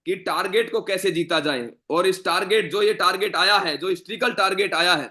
कि टारगेट को कैसे जीता जाए। और इस टारगेट, जो ये टारगेट आया है, जो हिस्ट्रिकल टारगेट आया है,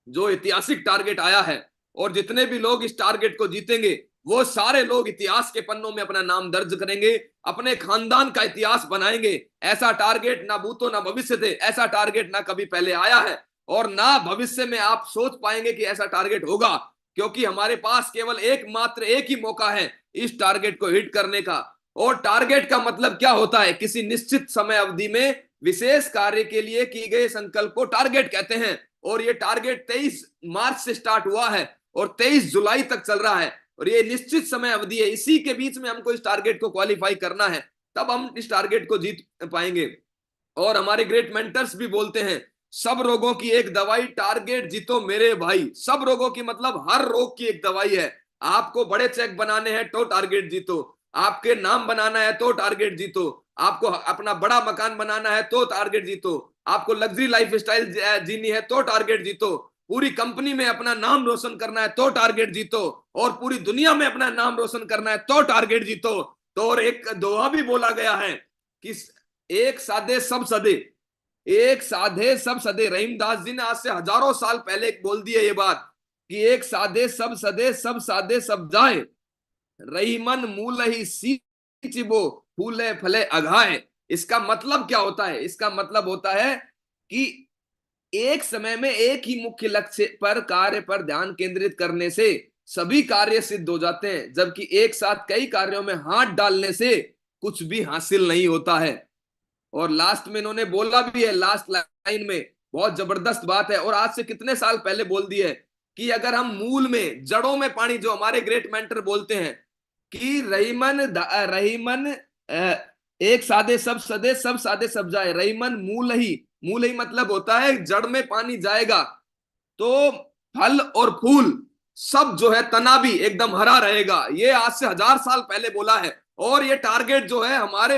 जो ऐतिहासिक टारगेट आया है, और जितने भी लोग इस टारगेट को जीतेंगे वो सारे लोग इतिहास के पन्नों में अपना नाम दर्ज करेंगे, अपने खानदान का इतिहास बनाएंगे। ऐसा टारगेट ना भूतो ना भविष्य थे, ऐसा टारगेट ना कभी पहले आया है और ना भविष्य में आप सोच पाएंगे कि ऐसा टारगेट होगा, क्योंकि हमारे पास केवल एकमात्र एक ही मौका है इस टारगेट को हिट करने का। और टारगेट का मतलब क्या होता है? किसी निश्चित समय अवधि में विशेष कार्य के लिए किए गए संकल्प को टारगेट कहते हैं। और ये टारगेट 23 मार्च से स्टार्ट हुआ है और 23 जुलाई तक चल रहा है, और ये निश्चित समय अवधि है। इसी के बीच में हमको इस टारगेट को क्वालिफाई करना है, तब हम इस टारगेट को जीत पाएंगे। और हमारे ग्रेट मेंटर्स भी बोलते हैं, सब रोगों की एक दवाई, टारगेट जीतो मेरे भाई। सब रोगों की मतलब हर रोग की एक दवाई है। आपको बड़े चेक बनाने हैं तो टारगेट जीतो, आपके नाम बनाना है तो टारगेट जीतो, आपको अपना बड़ा मकान बनाना है तो टारगेट जीतो, आपको लग्जरी लाइफ स्टाइल जीनी है तो टारगेट जीतो, पूरी कंपनी में अपना नाम रोशन करना है तो टारगेट जीतो, और पूरी दुनिया में अपना नाम रोशन करना है तो टारगेट जीतो। तो और एक दोहा भी बोला गया है कि एक साधे सब सदे, एक साधे सब सदे। रहीमदास जी ने आज से हजारों साल पहले बोल दी है ये बात कि एक साधे सब सदे, सब साधे सब जाए, रहीमन मूल ही सींचिबो, फूले फले अघाए। इसका मतलब क्या होता है? इसका मतलब होता है कि एक समय में एक ही मुख्य लक्ष्य पर, कार्य पर ध्यान केंद्रित करने से सभी कार्य सिद्ध हो जाते हैं, जबकि एक साथ कई कार्यों में हाथ डालने से कुछ भी हासिल नहीं होता है। और लास्ट में इन्होंने बोला भी है, लास्ट लाइन में बहुत जबरदस्त बात है, और आज से कितने साल पहले बोल दी है कि अगर हम मूल में, जड़ों में पानी, जो हमारे ग्रेट मेंटर बोलते हैं कि रहीमन रहीमन एक साधे सब सदे, सब साधे सब जाए, रहीमन मूल ही। मूल ही मतलब होता है जड़ में पानी जाएगा तो फल और फूल सब जो है, तना भी एकदम हरा रहेगा। ये आज से 1000 साल पहले बोला है। और ये टारगेट जो है हमारे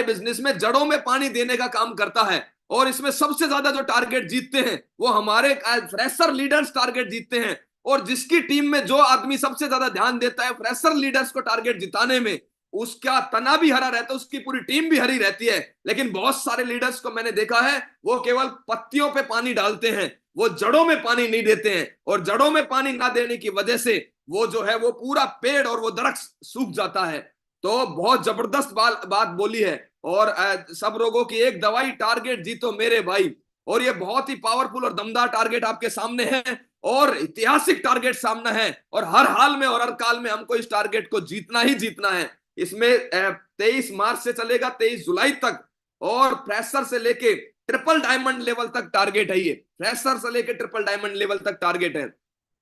बिजनेस में जड़ों में पानी देने का काम करता है। और इसमें सबसे ज्यादा जो टारगेट जीतते हैं वो हमारे फ्रेशर लीडर्स टारगेट जीतते हैं। और जिसकी टीम में जो आदमी सबसे ज्यादा ध्यान देता है फ्रेशर लीडर्स को टारगेट जिताने में, उसका तना भी हरा रहता है, उसकी पूरी टीम भी हरी रहती है। लेकिन बहुत सारे लीडर्स को मैंने देखा है, वो केवल पत्तियों पे पानी डालते हैं, वो जड़ों में पानी नहीं देते हैं, और जड़ों में पानी ना देने की वजह से वो जो है वो पूरा पेड़ और वो दरख्त सूख जाता है। तो बहुत जबरदस्त बात बोली है। और सब रोगों की एक दवाई, टारगेट जीतो मेरे भाई। और ये बहुत ही पावरफुल और दमदार टारगेट आपके सामने है, और ऐतिहासिक टारगेट सामना है, और हर हाल में और हर काल में हमको इस टारगेट को जीतना ही जीतना है। इसमें 23 मार्च से चलेगा 23 जुलाई तक, और फ्रेशर से लेके ट्रिपल डायमंड लेवल तक टारगेट है। ये फ्रेशर से लेके ट्रिपल डायमंड लेवल तक टारगेट है।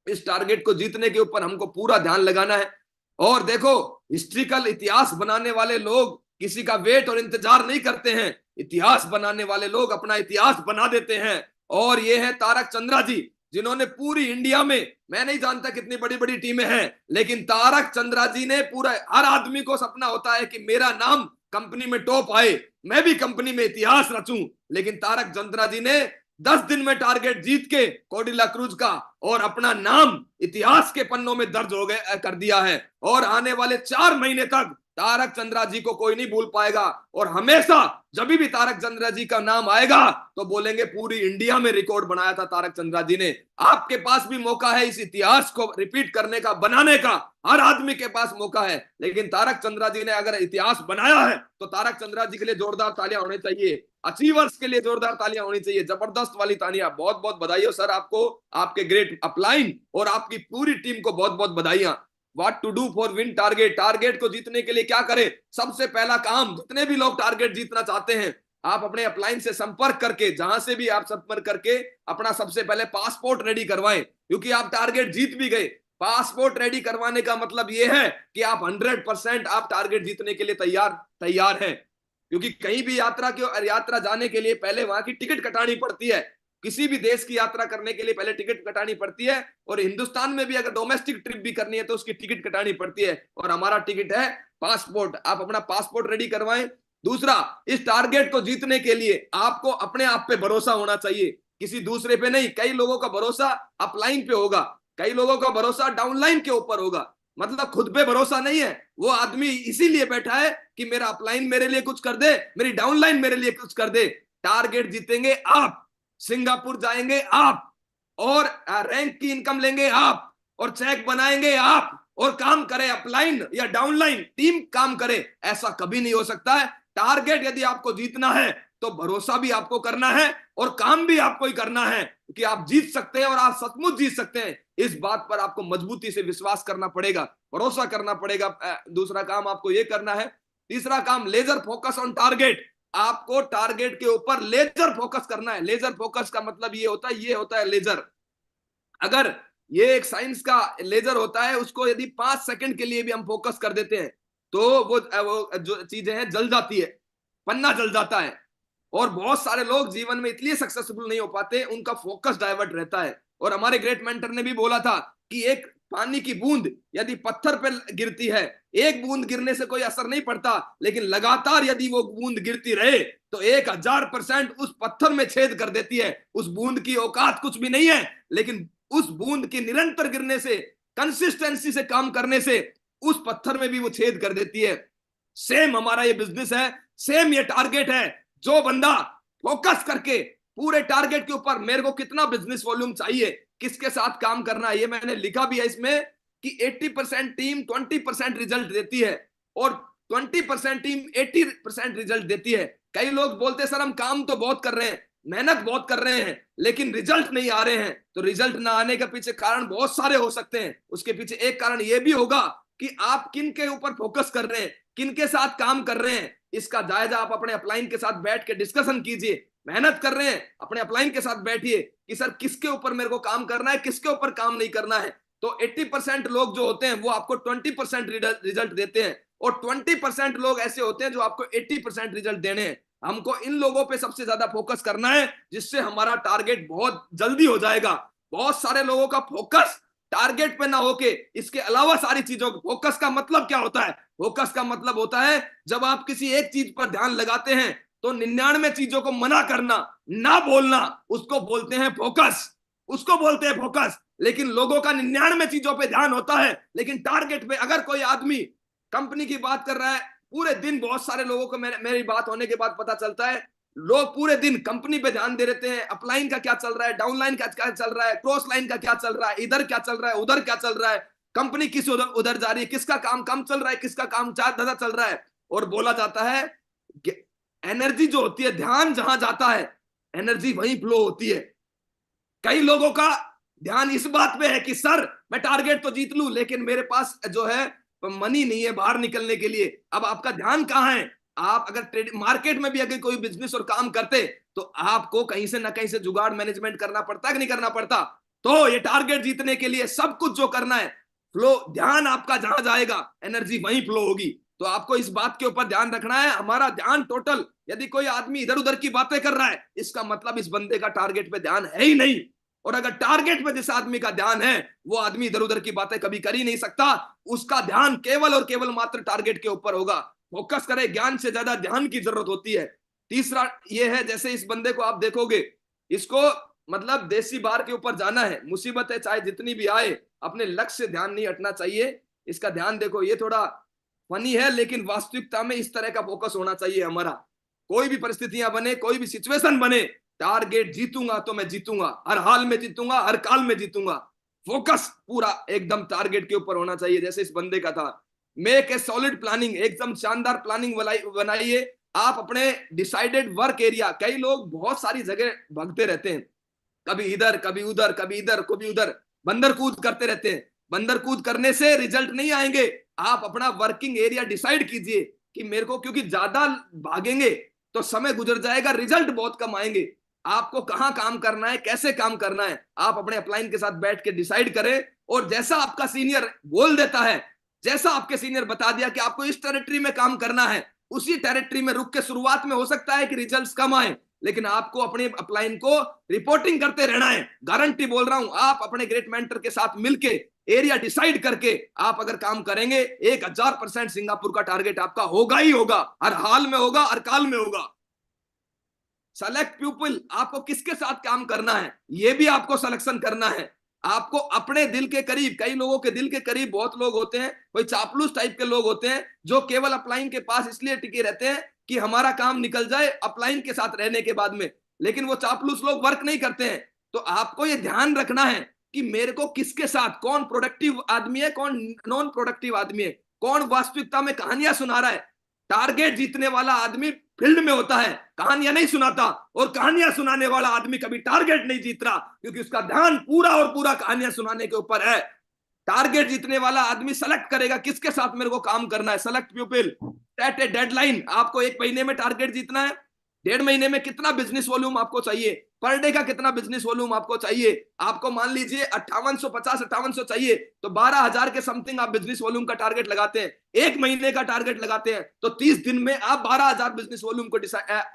इस टारगेट को जीतने के ऊपर हमको पूरा ध्यान लगाना है। और देखो, हिस्ट्रिकल इतिहास बनाने वाले लोग किसी का वेट और इंतजार नहीं करते हैं, इतिहास बनाने वाले लोग अपना इतिहास बना देते हैं। और ये है तारक चंद्रा जी, जिन्होंने पूरी इंडिया में, मैं नहीं जानता कितनी बड़ी बड़ी टीमें हैं, लेकिन तारक चंद्रा जी ने पूरा, हर आदमी को सपना होता है कि मेरा नाम कंपनी में टॉप आए, मैं भी कंपनी में इतिहास रचूं। लेकिन तारक चंद्रा जी ने 10 दिन में टारगेट जीत के कोडिला क्रूज का, और अपना नाम इतिहास के पन्नों में दर्ज हो गए कर दिया है। और आने वाले 4 महीने तक तारक चंद्रा जी को कोई नहीं भूल पाएगा। और हमेशा जब भी तारक चंद्रा जी का नाम आएगा तो बोलेंगे पूरी इंडिया में रिकॉर्ड बनाया था तारक चंद्रा जी ने। आपके पास भी मौका है इस इतिहास को रिपीट करने का, बनाने का, हर आदमी के पास मौका है। लेकिन तारक चंद्रा जी ने अगर इतिहास बनाया है तो तारक चंद्रा जी के लिए जोरदार तालियां होनी चाहिए, अचीवर्स के लिए जोरदार तालियां होनी चाहिए, जबरदस्त वाली तालियां। बहुत बहुत बधाई हो सर आपको, आपके ग्रेट अपलाइन और आपकी पूरी टीम को बहुत बहुत बधाइयां। What to do for win target, target को जीतने के लिए क्या करें? सबसे पहला काम, जितने भी लोग टारगेट जीतना चाहते हैं, आप अपने अपलाइन से संपर्क करके, जहां से भी आप संपर्क करके अपना सबसे पहले पासपोर्ट रेडी करवाएं, क्योंकि आप टारगेट जीत भी गए। पासपोर्ट रेडी करवाने का मतलब यह है कि आप 100% आप टारगेट जीतने के लिए तैयार हैं। क्योंकि कहीं भी यात्रा जाने के लिए पहले वहां की टिकट कटानी पड़ती है। किसी भी देश की यात्रा करने के लिए पहले टिकट कटानी पड़ती है, और हिंदुस्तान में भी अगर डोमेस्टिक ट्रिप भी करनी है तो उसकी टिकट कटानी पड़ती है। और हमारा टिकट है पासपोर्ट। आप अपना पासपोर्ट रेडी करवाएं। दूसरा, इस टारगेट को जीतने के लिए आपको अपने आप पे भरोसा होना चाहिए, किसी दूसरे पे नहीं। कई लोगों का भरोसा अपलाइन पे होगा, कई लोगों का भरोसा डाउनलाइन के ऊपर होगा, मतलब खुद पे भरोसा नहीं है। वो आदमी इसीलिए बैठा है कि मेरा अपलाइन मेरे लिए कुछ कर दे, मेरी डाउनलाइन मेरे लिए कुछ कर दे। टारगेट जीतेंगे आप, सिंगापुर जाएंगे आप, और रैंक की इनकम लेंगे आप, और चेक बनाएंगे आप, और काम करे अपलाइन या डाउनलाइन, टीम काम करे, ऐसा कभी नहीं हो सकता है। टारगेट यदि आपको जीतना है तो भरोसा भी आपको करना है और काम भी आपको ही करना है कि आप जीत सकते हैं, और आप सचमुच जीत सकते हैं। इस बात पर आपको मजबूती से विश्वास करना पड़ेगा, भरोसा करना पड़ेगा। दूसरा काम आपको यह करना है। तीसरा काम, लेजर फोकस ऑन टारगेट। आपको टारगेट के ऊपर लेजर फोकस करना है। लेजर फोकस का मतलब ये होता है लेजर। अगर ये एक साइंस का लेजर होता है, उसको यदि 5 सेकंड के लिए भी हम फोकस कर देते हैं तो वो जो चीजें हैं जल जाती है, पन्ना जल जाता है। और बहुत सारे लोग जीवन में इसलिए सक्सेसफुल नहीं हो पाते, उनका फोकस डाइवर्ट रहता है। और हमारे ग्रेट मेंटर ने भी बोला था कि एक पानी की बूंद यदि पत्थर पर गिरती है, एक बूंद गिरने से कोई असर नहीं पड़ता, लेकिन लगातार यदि वो बूंद गिरती रहे तो 1000% उस पत्थर में छेद कर देती है। उस बूंद की औकात कुछ भी नहीं है, लेकिन उस बूंद की निरंतर गिरने से, कंसिस्टेंसी से काम करने से उस पत्थर में भी वो छेद कर देती है। सेम हमारा ये बिजनेस है, सेम ये टारगेट है। जो बंदा फोकस करके पूरे टारगेट के ऊपर, मेरे को कितना बिजनेस वॉल्यूम चाहिए, किसके साथ काम करना है, ये मैंने लिखा भी है इसमें कि 80% टीम 20% रिजल्ट देती है और 20% टीम 80% रिजल्ट देती है। कई लोग बोलते हैं सर हम काम तो बहुत कर रहे हैं, मेहनत बहुत कर रहे हैं, लेकिन रिजल्ट नहीं आ रहे हैं। तो रिजल्ट ना आने के पीछे कारण बहुत सारे हो सकते हैं। उसके पीछे एक कारण यह भी होगा कि आप किन के ऊपर फोकस कर रहे हैं, किन के साथ काम कर रहे हैं। इसका जायजा आप अपने अपलाइन के साथ बैठ के डिस्कशन कीजिए। मेहनत कर रहे हैं, अपने अपलाइन के साथ बैठिए कि सर किसके ऊपर मेरे को काम करना है, किसके ऊपर काम नहीं करना है। तो 80% लोग जो होते हैं वो आपको 20% रिजल्ट देते हैं, और 20% लोग ऐसे होते हैं जो आपको 80% रिजल्ट देने हैं। हमको इन लोगों पे सबसे ज्यादा फोकस करना है, जिससे हमारा टारगेट बहुत जल्दी हो जाएगा। बहुत सारे लोगों का फोकस टारगेट पे ना होके इसके अलावा सारी चीजों को, फोकस का मतलब क्या होता है? फोकस का मतलब होता है जब आप किसी एक चीज पर ध्यान लगाते हैं तो 99 चीजों को मना करना, ना बोलना, उसको बोलते हैं फोकस, उसको बोलते हैं फोकस। लेकिन लोगों का 99 चीजों पे ध्यान होता है, लेकिन टारगेट पे अगर कोई आदमी कंपनी की बात कर रहा है, पूरे दिन बहुत सारे लोगों को मेरी बात होने के बाद पता चलता है, लोग पूरे दिन कंपनी पे ध्यान दे रहते हैं, अपलाइन का क्या चल रहा है, डाउनलाइन का क्या चल रहा है, क्रॉस लाइन का क्या चल रहा है, इधर क्या चल रहा है, उधर क्या चल रहा है, कंपनी किस उधर उधर जा रही है, किसका काम कम चल रहा है, किसका काम ज्यादा चल रहा है। और बोला जाता है एनर्जी जो होती है, ध्यान जहां जाता है एनर्जी वहीं फ्लो होती है। कई लोगों का ध्यान इस बात पे है कि सर मैं टारगेट तो जीत लूं, लेकिन मेरे पास जो है मनी नहीं है बाहर निकलने के लिए। अब आपका ध्यान कहां है? आप अगर मार्केट में भी अगर कोई बिजनेस और काम करते तो आपको कहीं से ना कहीं से जुगाड़ मैनेजमेंट करना पड़ता है कि नहीं करना पड़ता? तो ये टारगेट जीतने के लिए सब कुछ जो करना है, फ्लो, ध्यान आपका जहां जाएगा एनर्जी वहीं फ्लो होगी। तो आपको इस बात के ऊपर ध्यान रखना है। हमारा ध्यान टोटल, यदि कोई आदमी इधर उधर की बातें कर रहा है, इसका मतलब इस बंदे का टारगेट पे ध्यान है ही नहीं। और अगर टारगेट पे जिस आदमी का ध्यान है, वो आदमी इधर उधर की बातें कभी कर ही नहीं सकता। उसका ध्यान केवल और केवल मात्र टारगेट के ऊपर होगा। फोकस करे, ज्ञान से ज्यादा ध्यान की जरूरत होती है। तीसरा ये है, जैसे इस बंदे को आप देखोगे, इसको मतलब देसी बार के ऊपर जाना है, मुसीबत है चाहे जितनी भी आए, अपने लक्ष्य से ध्यान नहीं हटना चाहिए। इसका ध्यान देखो, ये थोड़ा फनी है, लेकिन वास्तविकता में इस तरह का फोकस होना चाहिए हमारा। कोई भी परिस्थितियां बने, कोई भी सिचुएशन बने, टारगेट जीतूंगा तो मैं जीतूंगा, हर हाल में जीतूंगा, हर काल में जीतूंगा। फोकस पूरा एकदम टारगेट के ऊपर होना चाहिए, जैसे इस बंदे का था। मेक ए सॉलिड प्लानिंग, एकदम शानदार प्लानिंग बनाइए आप अपने डिसाइडेड वर्क एरिया। कई लोग बहुत सारी जगह भागते रहते हैं, कभी इधर कभी उधर, कभी इधर कभी उधर, बंदर कूद करते रहते हैं। बंदर कूद करने से रिजल्ट नहीं आएंगे। आप अपना वर्किंग एरिया डिसाइड कीजिए कि मेरे को, क्योंकि ज्यादा भागेंगे तो समय गुजर जाएगा, रिजल्ट बहुत कम आएंगे। आपको कहां काम करना है, कैसे काम करना है, आप अपने अपलाइन के साथ बैठ के डिसाइड करें। और जैसा आपका सीनियर बोल देता है, जैसा आपके सीनियर बता दिया कि आपको इस टेरिटरी में काम करना है, उसी टेरिटरी में रुक के, शुरुआत में हो सकता है कि रिजल्ट्स कम आए, लेकिन आपको अपने अपलाइन को रिपोर्टिंग करते रहना है। गारंटी बोल रहा हूं, आप अपने ग्रेट मेंटर के साथ मिलके एरिया डिसाइड करके आप अगर काम करेंगे, 1000% सिंगापुर का टारगेट आपका होगा ही होगा, हर हाल में होगा, हर काल में होगा। सेलेक्ट पीपल, आपको किसके साथ काम करना है, यह भी आपको सिलेक्शन करना है। आपको अपने दिल के करीब, कई लोगों के दिल के करीब बहुत लोग होते हैं, कोई चापलूस टाइप के लोग होते हैं जो केवल अपलाइन के पास इसलिए टिके रहते हैं कि हमारा काम निकल जाए अपलाइन के साथ रहने के बाद में, लेकिन वो चापलूस लोग वर्क नहीं करते हैं। तो आपको ये ध्यान रखना है कि मेरे को किसके साथ, कौन प्रोडक्टिव आदमी है, कौन नॉन प्रोडक्टिव आदमी है, कौन वास्तविकता में कहानियां सुना रहा है। टारगेट जीतने वाला आदमी फील्ड में होता है, कहानियां नहीं सुनाता, और कहानियां सुनाने वाला आदमी कभी टारगेट नहीं जीत रहा, क्योंकि उसका ध्यान पूरा और पूरा कहानियां सुनाने के ऊपर है। टारगेट जीतने वाला आदमी सेलेक्ट करेगा किसके साथ मेरे को काम करना है। सेलेक्ट पीपल, सेट ए डेडलाइन। आपको 1 महीने में टारगेट जीतना है, 1.5 महीने में कितना बिजनेस वॉल्यूम आपको चाहिए, पर डे का कितना बिजनेस वॉल्यूम आपको चाहिए। आपको मान लीजिए 5850 5800 चाहिए, तो 12,000 के समथिंग आप बिजनेस वॉल्यूम का टारगेट लगाते हैं, 1 महीने का टारगेट लगाते हैं, तो 30 दिन में आप 12,000 बिजनेस वॉल्यूम को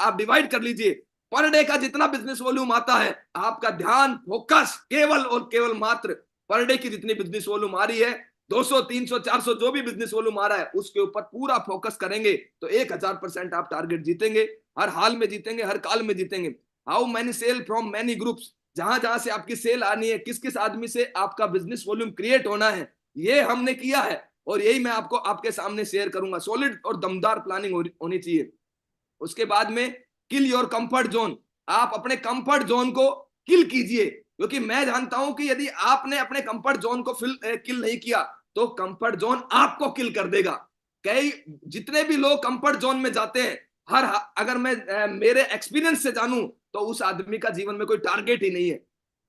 आप डिवाइड कर लीजिए। पर डे का जितना बिजनेस वॉल्यूम आता है, आपका ध्यान फोकस केवल और केवल मात्र पर डे की जितनी बिजनेस वॉल्यूम आ रही है, 200 300 400 जो भी बिजनेस वॉल्यूम आ रहा है, उसके ऊपर पूरा फोकस करेंगे तो 1000% आप टारगेट जीतेंगे, हर हाल में जीतेंगे, हर काल में जीतेंगे। How many sell from many groups, जहां जहां से आपकी सेल आनी है, किस किस आदमी से आपका बिजनेस वॉल्यूम क्रिएट होना है, ये हमने किया है और यही मैं आपको आपके सामने शेयर करूंगा। सॉलिड और दमदार प्लानिंग होनी चाहिए। उसके बाद में किल योर कंफर्ट जोन, आप अपने कंफर्ट जोन को किल कीजिए, क्योंकि मैं जानता हूं कि यदि आपने अपने कंफर्ट जोन को किल नहीं किया तो कंफर्ट जोन आपको किल कर देगा। कई जितने भी लोग कंफर्ट जोन में जाते हैं, अगर मैं मेरे एक्सपीरियंस से जानूं तो उस आदमी का जीवन में कोई टारगेट ही नहीं है।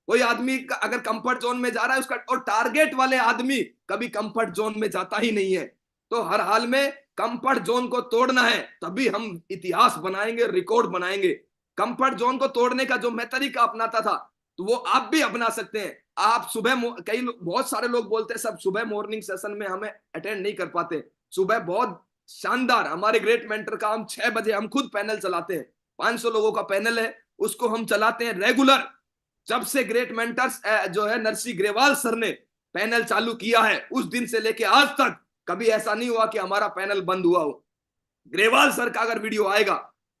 कोई आदमी अगर कंफर्ट जोन में जा रहा है उसका, और टारगेट वाले आदमी कभी कंफर्ट जोन में जाता ही नहीं है। तो हर हाल में कंफर्ट जोन को तोड़ना है, तभी हम इतिहास बनाएंगे, रिकॉर्ड बनाएंगे। कंफर्ट जोन को तोड़ने का जो मैं तरीका अपनाता था, तो वो आप भी अपना सकते हैं। आप सुबह, बहुत सारे लोग बोलते हैं सब सुबह मॉर्निंग सेशन में हमें अटेंड नहीं कर पाते। सुबह बहुत शानदार, हमारे ग्रेट मेंटर का हम 6 बजे हम खुद पैनल चलाते हैं, 500 लोगों का पैनल है, उसको हम चलाते हैं रेगुलर। जब से ग्रेट मेंटर्स जो है नरसी ग्रेवाल सर ने पैनल चालू किया है, उस दिन से लेके आज तक कभी ऐसा नहीं हुआ कि हमारा पैनल बंद हुआ हो। ग्रेवाल सर का अगर वीडियो आएगा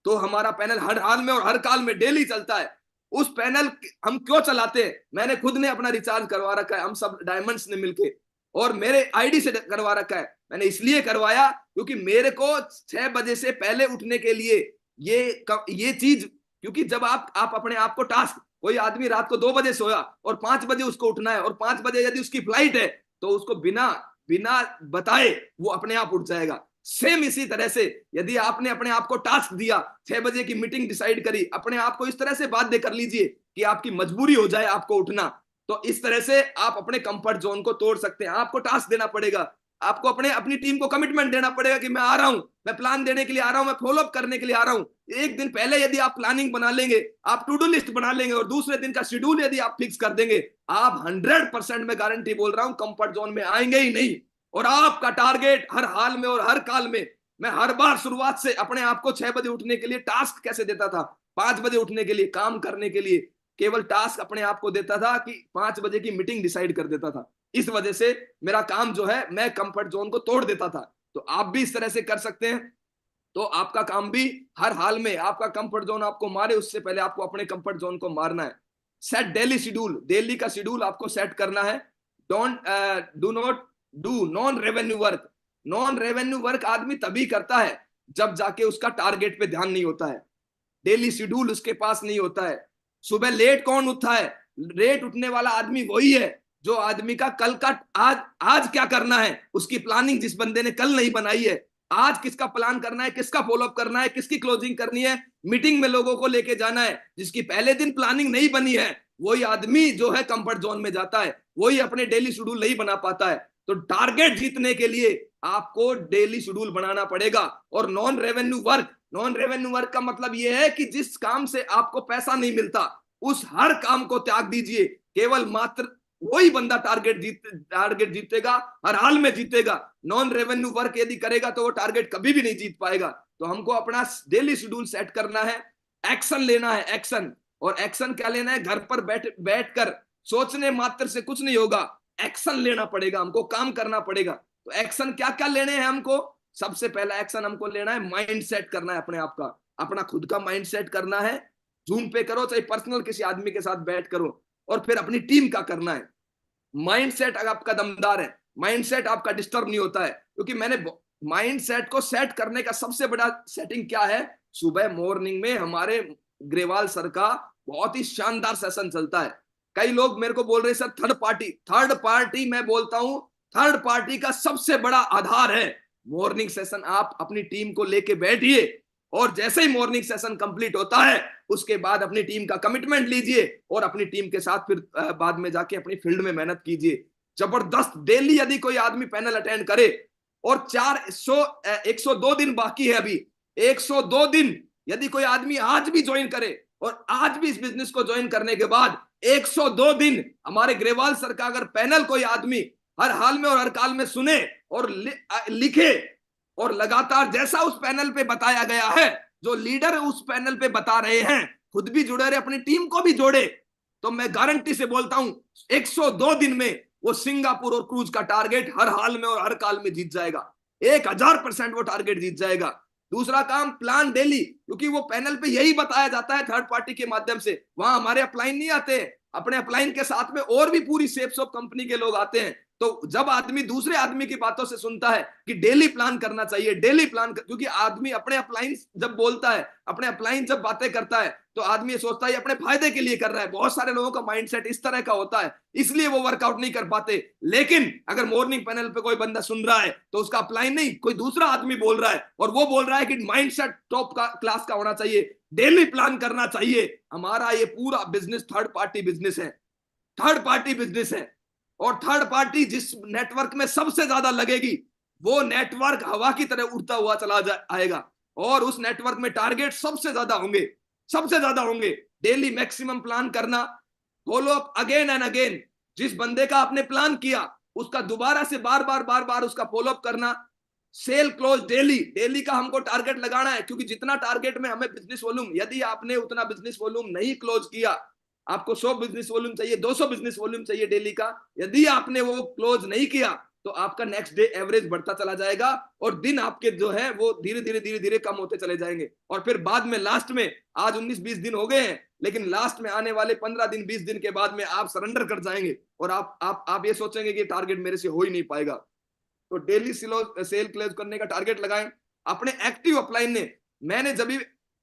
तो हमारा पैनल हर हाल में और हर काल में डेली चलता है। उस पैनल हम क्यों चलाते हैं, मैंने खुद ने अपना रिचार्ज करवा रखा है, हम सब डायमंड्स ने मिलके, और मेरे आईडी से करवा रखा है। मैंने इसलिए करवाया क्योंकि मेरे को 6 बजे से पहले उठने के लिए ये चीज, क्योंकि जब आप अपने आप को टास्क, कोई आदमी रात को 2 बजे सोया और 5 बजे उसको उठना है, और 5 बजे यदि उसकी फ्लाइट है तो उसको बिना बिना बताए वो अपने आप उठ जाएगा। सेम इसी तरह से यदि आपने अपने आप को टास्क दिया, 6 बजे की मीटिंग डिसाइड करी, अपने आप को इस तरह से बाध्य कर लीजिए कि आपकी मजबूरी हो जाए आपको उठना। तो इस तरह से आप अपने कंफर्ट जोन को तोड़ सकते हैं। आपको टास्क देना पड़ेगा, आपको अपनी टीम को कमिटमेंट देना पड़ेगा कि मैं आ रहा हूं, मैं प्लान देने के लिए आ रहा हूं, मैं फॉलो अप करने के लिए आ रहा हूं। एक दिन पहले यदि आप प्लानिंग बना लेंगे, आप टू डू लिस्ट बना लेंगे और दूसरे दिन का शेड्यूल यदि आप फिक्स कर देंगे, आप 100% में गारंटी बोल रहा हूं कंफर्ट जोन में आएंगे ही नहीं। और आपका टारगेट हर हाल में और हर काल में, मैं हर बार शुरुआत से अपने आप को 6 बजे उठने के लिए टास्क कैसे देता था, 5 बजे उठने के लिए, काम करने के लिए केवल टास्क अपने आप को देता था कि 5 बजे की मीटिंग डिसाइड कर देता था। इस वजह से मेरा काम जो है, मैं कंफर्ट जोन को तोड़ देता था। तो आप भी इस तरह से कर सकते हैं, तो आपका काम भी हर हाल में, आपका कंफर्ट जोन आपको मारे उससे पहले आपको अपने कंफर्ट जोन को मारना है। सेट डेली शेड्यूल, डेली का शेड्यूल आपको सेट करना है। Do not do non revenue work. Non revenue work आदमी तभी करता है जब जाके उसका टारगेट पे ध्यान नहीं होता है, डेली शेड्यूल उसके पास नहीं होता है। सुबह लेट कौन उठता है, लेट उठने वाला आदमी वही है जो आदमी का कल का आज क्या करना है, उसकी प्लानिंग जिस बंदे ने कल नहीं बनाई है, आज किसका प्लान करना है, किसका फॉलोअप करना है, किसकी क्लोजिंग करनी है, मीटिंग में लोगों को लेके जाना है, जिसकी पहले दिन प्लानिंग नहीं बनी है, वही आदमी जो है कंफर्ट जोन में जाता है, वही अपने डेली शेड्यूल नहीं बना पाता है। तो टारगेट जीतने के लिए आपको डेली शेड्यूल बनाना पड़ेगा। और नॉन रेवेन्यू वर्क का मतलब यह है कि जिस काम से आपको पैसा नहीं मिलता, उस हर काम को त्याग दीजिए। केवल मात्र वही बंदा टारगेट जीतेगा, हर हाल में जीतेगा। नॉन रेवेन्यू वर्क यदि करेगा तो वो टारगेट कभी भी नहीं जीत पाएगा। तो हमको अपना डेली शेड्यूल सेट करना है, एक्शन लेना है, एक्शन। और एक्शन क्या लेना है, घर पर बैठकर सोचने मात्र से कुछ नहीं होगा, एक्शन लेना पड़ेगा, हमको काम करना पड़ेगा। तो एक्शन क्या क्या लेने हैं हमको, सबसे पहला एक्शन हमको लेना है, माइंड सेट करना है अपने आप का, अपना खुद का माइंड सेट करना है। जूम पे करो चाहे पर्सनल किसी आदमी के साथ बैठ करो, और फिर अपनी टीम का करना है। माइंडसेट अगर आपका दमदार है, माइंडसेट आपका डिस्टर्ब नहीं होता है, क्योंकि मैंने माइंडसेट को सेट करने का सबसे बड़ा सेटिंग क्या है, सुबह मॉर्निंग में हमारे ग्रेवाल सर का बहुत ही शानदार सेशन चलता है। कई लोग मेरे को बोल रहे हैं सर थर्ड पार्टी मैं बोलता हूं थर्ड पार्टी का सबसे बड़ा आधार है मॉर्निंग सेशन। आप अपनी टीम को लेके बैठिए और जैसे ही मॉर्निंग सेशन कंप्लीट होता है उसके बाद अपनी टीम का कमिटमेंट लीजिए और अपनी टीम के साथ फिर बाद में जाके अपनी फील्ड में मेहनत कीजिए। जबरदस्त डेली यदि कोई आदमी पैनल अटेंड करे और 102 दिन बाकी है अभी, 102 दिन यदि कोई आदमी आज भी ज्वाइन करे और आज भी इस बिजनेस को ज्वाइन करने के बाद 102 दिन हमारे ग्रेवाल सर का अगर पैनल कोई आदमी हर हाल में और हर काल में सुने और लिखे और लगातार जैसा उस पैनल पे बताया गया है, जो लीडर उस पैनल पे बता रहे हैं, खुद भी जुड़े रहे, अपनी टीम को भी जोड़े, तो मैं गारंटी से बोलता हूं 102 दिन में वो सिंगापुर और क्रूज का टारगेट हर हाल में और हर काल में जीत जाएगा। 1000% वो टारगेट जीत जाएगा। दूसरा काम, प्लान डेली, क्योंकि वो पैनल पे यही बताया जाता है थर्ड पार्टी के माध्यम से, वहां हमारे अपलाइन नहीं आते, अपने अपलाइन के साथ में और भी पूरी सेप्स ऑफ कंपनी के लोग आते हैं। तो जब आदमी दूसरे आदमी की बातों से सुनता है कि डेली प्लान करना चाहिए, डेली प्लान क्योंकि आदमी अपने अपलाइन जब बोलता है, अपने अपलाइन जब बातें करता है तो आदमी ये सोचता है अपने फायदे के लिए कर रहा है। बहुत सारे लोगों का माइंडसेट इस तरह का होता है, इसलिए वो वर्कआउट नहीं कर पाते। लेकिन अगर मॉर्निंग पैनल पे कोई बंदा सुन रहा है तो उसका अपलाइन नहीं, कोई दूसरा आदमी बोल रहा है और वो बोल रहा है कि माइंडसेट टॉप का क्लास का होना चाहिए, डेली प्लान करना चाहिए। हमारा ये पूरा बिजनेस थर्ड पार्टी बिजनेस है, थर्ड पार्टी बिजनेस है। और थर्ड पार्टी जिस नेटवर्क में सबसे ज्यादा लगेगी वो नेटवर्क हवा की तरह उड़ता हुआ चला आएगा और उस नेटवर्क में टारगेट सबसे ज्यादा होंगे, सबसे ज्यादा होंगे। डेली मैक्सिमम प्लान करना, follow up again and again. जिस बंदे का आपने प्लान किया उसका दोबारा से बार बार उसका फॉलो अप करना। सेल क्लोज डेली, डेली का हमको टारगेट लगाना है, क्योंकि जितना टारगेट में हमें बिजनेस वॉल्यूम, यदि आपने उतना बिजनेस वॉल्यूम नहीं क्लोज किया, आपको 100 बिजनेस वॉल्यूम चाहिए, 200 बिजनेस वॉल्यूम चाहिए डेली का, यदि आपने वो क्लोज नहीं किया तो आपका नेक्स्ट डे एवरेज बढ़ता चला जाएगा और दिन आपके जो है वो धीरे धीरे कम होते चले जाएंगे। और फिर बाद में लास्ट में, आज 19-20 दिन हो गए हैं, लेकिन लास्ट में आने वाले 15 दिन 20 दिन के बाद में आप सरेंडर कर जाएंगे और आप ये सोचेंगे कि टारगेट मेरे से हो ही नहीं पाएगा। तो डेली सेल क्लोज करने का टारगेट लगाएं अपने एक्टिव अपलाइन ने। मैंने जब भी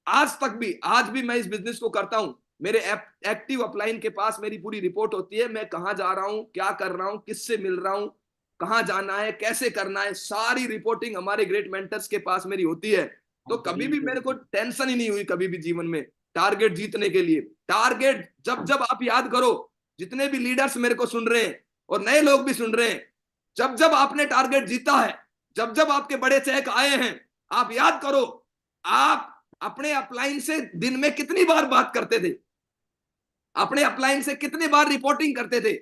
आज तक भी, आज भी मैं इस बिजनेस को करता हूं, मेरे एक्टिव अपलाइन के पास मेरी पूरी रिपोर्ट होती है, मैं कहां जा रहा हूं, क्या कर रहा हूं, किससे मिल रहा हूं, कहां जाना है, कैसे करना है, सारी रिपोर्टिंग हमारे ग्रेट मेंटर्स के पास मेरी होती है। तो कभी भी मेरे को टेंशन ही नहीं हुई कभी भी जीवन में टारगेट जीतने के लिए। टारगेट जब जब आप याद करो, जितने भी लीडर्स मेरे को सुन रहे हैं और नए लोग भी सुन रहे हैं, जब जब आपने टारगेट जीता है, जब जब आपके बड़े चेक आए हैं, आप याद करो आप अपने अपलाइन से दिन में कितनी बार बात करते थे, अपने अपलाइन से कितनी बार रिपोर्टिंग करते थे।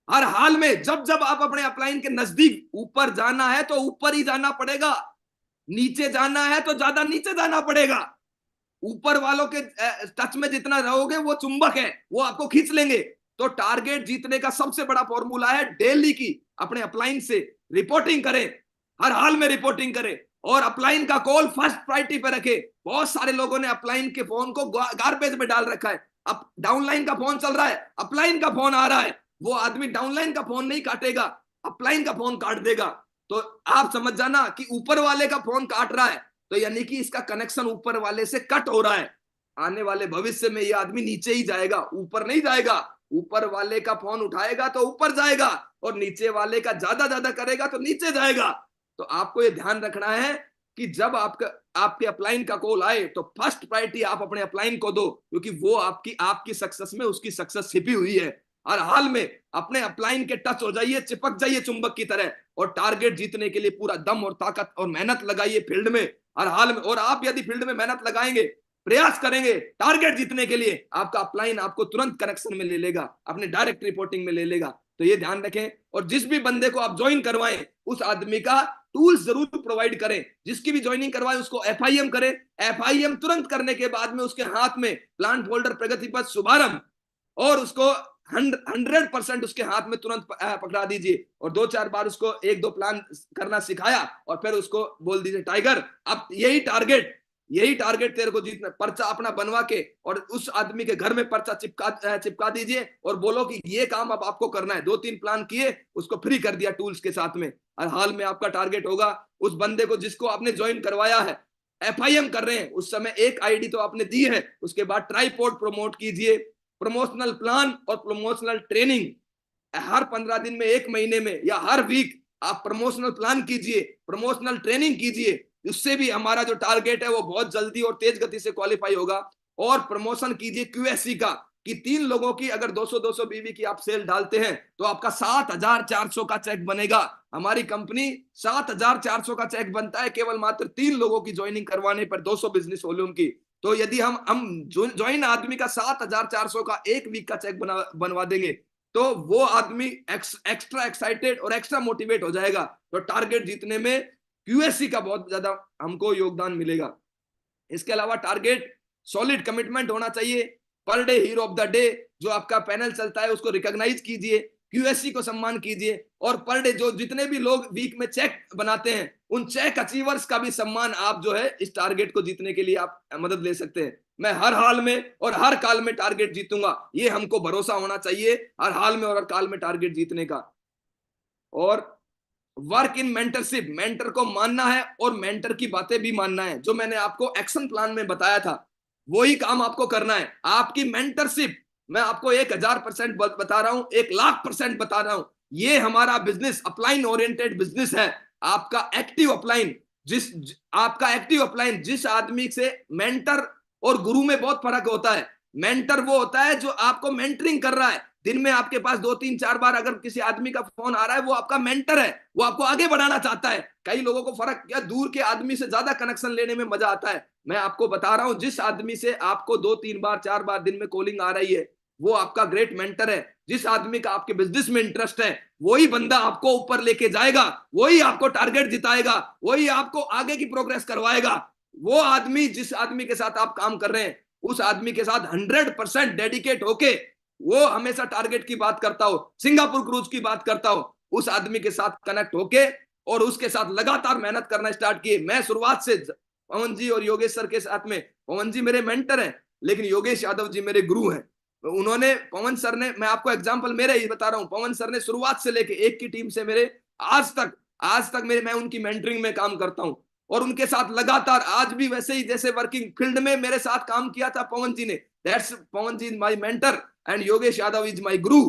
हर हाल में जब जब आप अपने अपलाइन के नजदीक, ऊपर जाना है तो ऊपर ही जाना पड़ेगा, नीचे जाना है तो ज्यादा नीचे जाना पड़ेगा। ऊपर वालों के टच में जितना रहोगे वो चुंबक है, वो आपको खींच लेंगे। तो टारगेट जीतने का सबसे बड़ा फॉर्मूला है डेली की अपने अपलाइन से रिपोर्टिंग करें, हर हाल में रिपोर्टिंग करें और अपलाइन का कॉल फर्स्ट प्रायोरिटी पे रखे। बहुत सारे लोगों ने अपलाइन के फोन को गार्बेज में डाल रखा है। अब डाउनलाइन का फोन चल रहा है, अपलाइन का फोन आ रहा है, वो आदमी डाउनलाइन का फोन नहीं काटेगा, अपलाइन का फोन काट देगा। तो आप समझ जाना कि ऊपर वाले का फोन काट रहा है तो यानी कि इसका कनेक्शन ऊपर वाले से कट हो रहा है। आने वाले भविष्य में ये आदमी नीचे ही जाएगा, ऊपर नहीं जाएगा। ऊपर वाले का फोन उठाएगा तो ऊपर जाएगा और नीचे वाले का ज्यादा करेगा तो नीचे जाएगा। तो आपको ये ध्यान रखना है कि जब आपके अपलाइन का कॉल आए तो फर्स्ट प्रायोरिटी आप अपने अपलाइन को दो, क्योंकि वो आपकी सक्सेस में उसकी सक्सेस छिपी हुई है। हर हाल में अपने अपलाइन के टच हो जाइए, चिपक जाइए चुंबक की तरह और टारगेट जीतने के लिए पूरा दम और ताकत और मेहनत लगाइए फील्ड में, हर हाल में। और आप यदि फील्ड में मेहनत लगाएंगे, प्रयास करेंगे टारगेट जीतने के लिए, आपका अपलाइन आपको तुरंत कनेक्शन में ले लेगा, अपने डायरेक्ट रिपोर्टिंग में ले लेगा। तो ये ध्यान रखें। और जिस भी बंदे को आप ज्वाइन करवाएं उस आदमी का टूल्स जरूर प्रोवाइड करें। जिसकी भी ज्वाइनिंग करवाएं उसको FIM करें। FIM तुरंत करने के बाद में उसके हाथ में प्लान फोल्डर प्रगति पथ शुभारंभ और उसको 100% उसके हाथ में तुरंत पकड़ा दीजिए और 2-4 बार उसको 1-2 प्लान करना सिखाया और फिर उसको बोल दीजिए टाइगर अब यही टारगेट यही टारगेट तेरे को जीतना। पर्चा अपना बनवा के और उस आदमी के घर में पर्चा चिपका दीजिए और बोलो कि ये काम अब आपको करना है। 2-3 प्लान किए, उसको फ्री कर दिया टूल्स के साथ में, और हाल में आपका टारगेट होगा उस बंदे को जिसको आपने ज्वाइन करवाया है, एफआईएम कर रहे हैं उस समय एक आईडी तो आपने दी है, उसके बाद ट्राइपॉड प्रमोट कीजिए, प्रमोशनल प्लान और प्रमोशनल ट्रेनिंग हर 15 दिन में, 1 महीने में या हर वीक आप प्रमोशनल प्लान कीजिए, प्रमोशनल ट्रेनिंग कीजिए। उससे भी हमारा जो टारगेट है वो बहुत जल्दी और तेज गति से क्वालिफाई होगा। और प्रमोशन कीजिए क्यूएससी का, कि 3 लोगों की अगर 200-200 बीवी की आप सेल डालते हैं तो आपका 7,400 का चेक बनेगा। हमारी कंपनी 7,400 का चेक बनता है केवल मात्र 3 लोगों की ज्वाइनिंग करवाने पर, 200 बिजनेस वॉल्यूम की। तो यदि हम ज्वाइन आदमी का 7,400 का एक वीक का चेक बनवा देंगे तो वो आदमी एक्स्ट्रा एक्साइटेड और एक्स्ट्रा मोटिवेट हो जाएगा। तो टारगेट जीतने में क्यूएससी का बहुत ज्यादा हमको योगदान मिलेगा। इसके अलावा टारगेट सॉलिड कमिटमेंट होना चाहिए। Per day hero of the day जो आपका पैनल चलता है उसको रिकॉग्नाइज कीजिए, क्यूएससी को सम्मान कीजिए, और पर डे जो जितने भी लोग वीक में चेक बनाते हैं उन चेक अचीवर्स का भी सम्मान आप जो है इस टारगेट को जीतने के लिए आप मदद ले सकते हैं। मैं हर हाल में और हर काल में टारगेट जीतूंगा, ये हमको भरोसा होना चाहिए हर हाल में और हर काल में टारगेट जीतने का। और वर्क इन मेंटरशिप, मेंटर को मानना है और मेंटर की बातें भी मानना है। जो मैंने आपको एक्शन प्लान में बताया था वही काम आपको करना है। आपकी मेंटरशिप मैं आपको 1000% बता रहा हूं, 1,00,000% बता रहा हूं। ये हमारा बिजनेस अपलाइन ओरिएंटेड बिजनेस है। आपका एक्टिव अपलाइन, आपका एक्टिव अपलाइन जिस आदमी से, मेंटर और गुरु में बहुत फर्क होता है। मेंटर वो होता है जो आपको मेंटरिंग कर रहा है, दिन में आपके पास 2-3-4 बार अगर किसी आदमी का फोन आ रहा है वो आपका मेंटर है, वो आपको आगे बढ़ाना चाहता है। कई लोगों को फर्क या दूर के आदमी से ज्यादा कनेक्शन लेने में मजा आता है। मैं आपको बता रहा हूं जिस आदमी से आपको 2-3 बार 4 बार दिन में कॉलिंग आ रही है वो आपका ग्रेट मेंटर है। जिस आदमी का आपके बिजनेस में इंटरेस्ट है वही बंदा आपको ऊपर लेके जाएगा, वही आपको टारगेट जिताएगा, वही आपको आगे की प्रोग्रेस करवाएगा। वो आदमी जिस आदमी के साथ आप काम कर रहे हैं उस आदमी के साथ 100% डेडिकेट होके, वो हमेशा टारगेट की बात करता हो, सिंगापुर क्रूज की बात करता हो, उस आदमी के साथ कनेक्ट होके और उसके साथ लगातार मेहनत करना स्टार्ट किए। मैं शुरुआत से पवन जी और योगेश सर के साथ में, पवन जी मेरे मेंटर हैं लेकिन योगेश यादव जी मेरे गुरु हैं। उन्होंने, पवन सर ने, मैं आपको एग्जांपल मेरे ही बता रहा हूं, पवन सर ने शुरुआत से लेके एक की टीम से मेरे आज तक मेरे, मैं उनकी मेंटरिंग में काम करता हूं और उनके साथ लगातार आज भी वैसे ही जैसे वर्किंग फील्ड में मेरे साथ काम किया था पवन जी ने। That's Pawan ji is my mentor and Yogesh Yadav is my guru.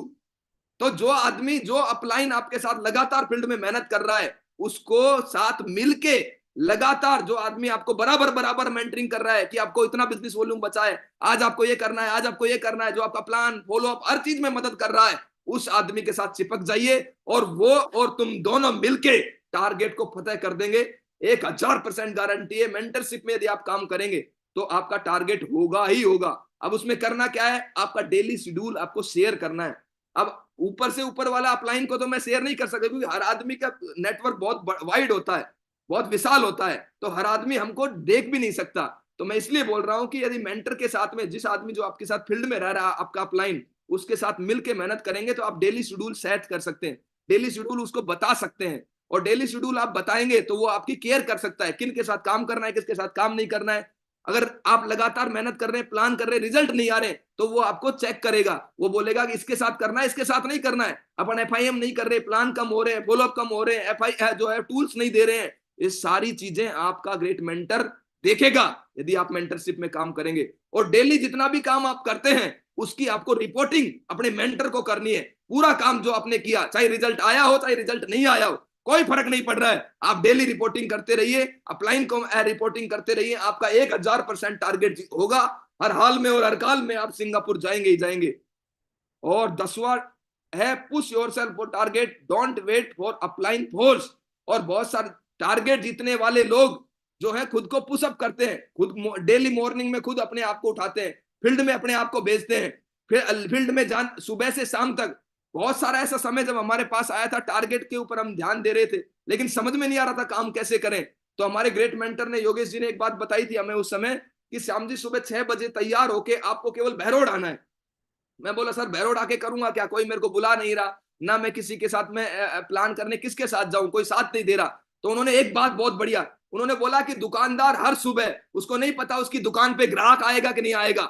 तो जो आदमी जो अपलाइन आपके साथ लगातार फील्ड में मेहनत कर रहा है उसको साथ मिलके लगातार, जो आदमी आपको बराबर बराबर मेंटरिंग कर रहा है कि आपको इतना बिजनेस वॉल्यूम बचा है, आज आपको ये करना है, आज आपको ये करना है, जो आपका प्लान फॉलो अप हर चीज में मदद कर रहा है, उस आदमी के साथ चिपक जाइए और वो और तुम दोनों मिलके टारगेट को फतेह कर देंगे। 1000% गारंटी है। मेंटरशिप में यदि आप काम करेंगे तो आपका टारगेट होगा ही होगा। अब उसमें करना क्या है, आपका डेली शेड्यूल आपको शेयर करना है। अब ऊपर से ऊपर वाला अपलाइन को तो मैं शेयर नहीं कर सकता क्योंकि हर आदमी का नेटवर्क बहुत वाइड होता है, बहुत विशाल होता है, तो हर आदमी हमको देख भी नहीं सकता। तो मैं इसलिए बोल रहा हूं कि यदि मेंटर के साथ में, जिस आदमी जो आपके साथ फील्ड में रह रहा है आपका अपलाइन, उसके साथ मिलकर मेहनत करेंगे तो आप डेली शेड्यूल सेट कर सकते हैं, डेली शेड्यूल उसको बता सकते हैं। और डेली शेड्यूल आप बताएंगे तो वो आपकी केयर कर सकता है, किन के साथ काम करना है, किसके साथ काम नहीं करना है। अगर आप लगातार मेहनत कर रहे हैं, प्लान कर रहे हैं, रिजल्ट नहीं आ रहे तो वो आपको चेक करेगा, वो बोलेगा कि इसके साथ करना है, इसके साथ नहीं करना है। अपन एफआईएम नहीं कर रहे, प्लान कम हो रहे हैं, फॉलोअप कम हो रहे हैं, एफआई जो है टूल्स नहीं दे रहे हैं, ये सारी चीजें आपका ग्रेट मेंटर देखेगा यदि आप मेंटरशिप में काम करेंगे। और डेली जितना भी काम आप करते हैं उसकी आपको रिपोर्टिंग अपने मेंटर को करनी है। पूरा काम जो आपने किया, चाहे रिजल्ट आया हो चाहे रिजल्ट नहीं आया हो, कोई फर्क नहीं पड़ रहा है, आप डेली रिपोर्टिंग करते रहिए, अपलाइन को रिपोर्टिंग करते रहिए। आपका 1000% टारगेट होगा। हर हाल में और हर काल में आप सिंगापुर जाएंगे ही जाएंगे। और 10वां है push yourself for target, don't wait for upline force. और बहुत सारे टारगेट जीतने वाले लोग जो है खुद को पुशअप करते हैं, खुद डेली मॉर्निंग में खुद अपने आप को उठाते हैं, फील्ड में अपने आप को भेजते हैं, फिर फील्ड में जान सुबह से शाम तक। बहुत सारा ऐसा समय जब हमारे पास आया था, टारगेट के ऊपर हम ध्यान दे रहे थे लेकिन समझ में नहीं आ रहा था काम कैसे करें। तो हमारे ग्रेट मेंटर ने, योगेश जी ने एक बात बताई थी हमें उस समय कि श्याम जी सुबह 6 बजे तैयार होके आपको केवल बहरोड आना है। मैं बोला सर बहरोड आके करूंगा क्या, कोई मेरे को बुला नहीं रहा, ना मैं किसी के साथ में प्लान करने किसके साथ जाऊं, कोई साथ नहीं दे रहा। तो उन्होंने एक बात बहुत बढ़िया, उन्होंने बोला कि दुकानदार हर सुबह, उसको नहीं पता उसकी दुकान पे ग्राहक आएगा कि नहीं आएगा,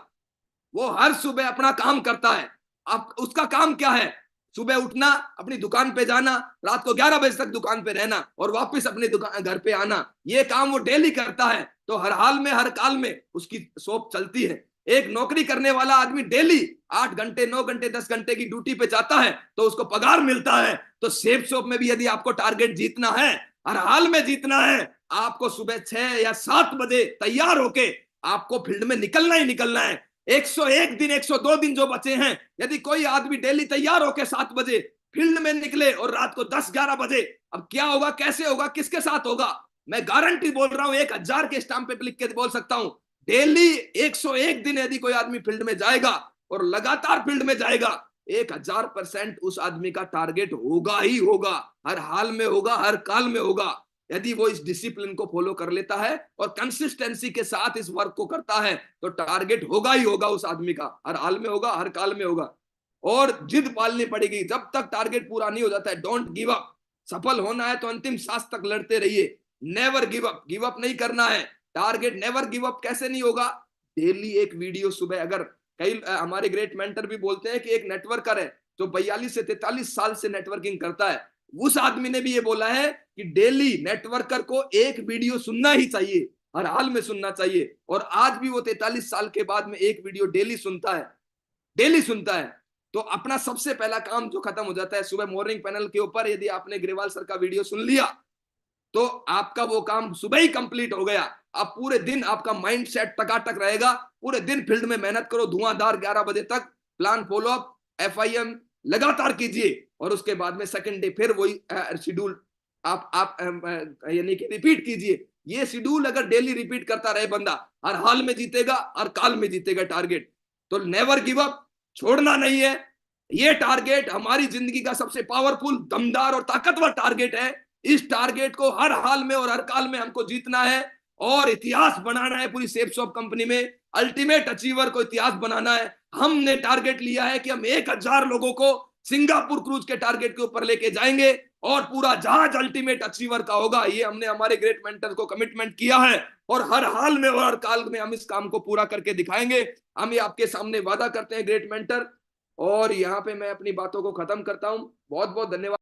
वो हर सुबह अपना काम करता है। अब उसका काम क्या है? सुबह उठना, अपनी दुकान पे जाना, रात को 11 बजे तक दुकान पे रहना और वापस अपने दुकान घर पे आना। ये काम वो डेली करता है। तो हर हाल में हर काल में उसकी शॉप चलती है। एक नौकरी करने वाला आदमी डेली 8 घंटे 9 घंटे 10 घंटे की ड्यूटी पे जाता है तो उसको पगार मिलता है। तो सेफ शॉप में भी यदि आपको टारगेट जीतना है, हर हाल में जीतना है, आपको सुबह 6 या 7 बजे तैयार होके आपको फील्ड में निकलना ही निकलना है। 101 दिन 102 दिन जो बचे हैं, यदि कोई आदमी डेली तैयार होके 7 बजे फील्ड में निकले और रात को 10-11 बजे, अब क्या होगा, कैसे होगा, किसके साथ होगा? मैं गारंटी बोल रहा हूं, 1000 के स्टाम्प पे लिख के बोल सकता हूं, डेली 101 दिन यदि कोई आदमी फील्ड में जाएगा और लगातार फील्ड में जाएगा, 1000% उस आदमी का टारगेट होगा ही होगा, हर हाल में होगा, हर काल में होगा। यदि वो इस डिसिप्लिन को फॉलो कर लेता है और कंसिस्टेंसी के साथ इस वर्क को करता है तो टारगेट होगा ही होगा उस आदमी का, हर हाल में होगा, हर काल में होगा। और जिद पालनी पड़ेगी, जब तक टारगेट पूरा नहीं हो जाता है। Don't give up. सफल होना है तो अंतिम सांस तक लड़ते रहिए। Never give up, give up नहीं करना है। टारगेट नेवर गिव अप कैसे नहीं होगा? डेली एक वीडियो सुबह, अगर कई हमारे ग्रेट मेंटर भी बोलते हैं कि एक नेटवर्कर है जो 42 से 43 साल से नेटवर्किंग करता है, उस आदमी ने भी ये बोला है कि डेली नेटवर्कर को एक वीडियो सुनना ही चाहिए, हर हाल में सुनना चाहिए। और आज भी वो 43 साल के बाद में एक वीडियो डेली सुनता है, डेली सुनता है। तो अपना सबसे पहला काम जो खत्म हो जाता है सुबह मॉर्निंग पैनल के ऊपर, यदि आपने ग्रेवाल सर का वीडियो सुन लिया तो आपका वो काम सुबह ही कंप्लीट हो गया। अब पूरे दिन आपका माइंड सेट टकाटक रहेगा। पूरे दिन फील्ड में मेहनत करो, धुआंधार 11 बजे तक प्लान फॉलो अप FIM लगातार कीजिए और उसके बाद में सेकंड डे फिर वही शेड्यूल आप यानी कि रिपीट कीजिए। ये शेड्यूल अगर डेली रिपीट करता रहे बंदा, हर हाल में जीतेगा, हर काल में जीतेगा टारगेट। तो नेवर गिव अप, छोड़ना नहीं है। ये टारगेट हमारी जिंदगी का सबसे पावरफुल, दमदार और ताकतवर टारगेट है। इस टारगेट को हर हाल में और हर काल में हमको जीतना है और इतिहास बनाना है पूरी सेफ शॉप कंपनी में। अल्टीमेट अचीवर को इतिहास बनाना है। हमने टारगेट लिया है कि हम 1000 लोगों को सिंगापुर क्रूज के टारगेट के ऊपर लेके जाएंगे और पूरा जहाज अल्टीमेट अचीवर का होगा। ये हमने हमारे ग्रेट मेंटर को कमिटमेंट किया है और हर हाल में और हर काल में हम इस काम को पूरा करके दिखाएंगे। हम ये आपके सामने वादा करते हैं ग्रेट मेंटर। और यहाँ पे मैं अपनी बातों को खत्म करता हूँ। बहुत बहुत धन्यवाद।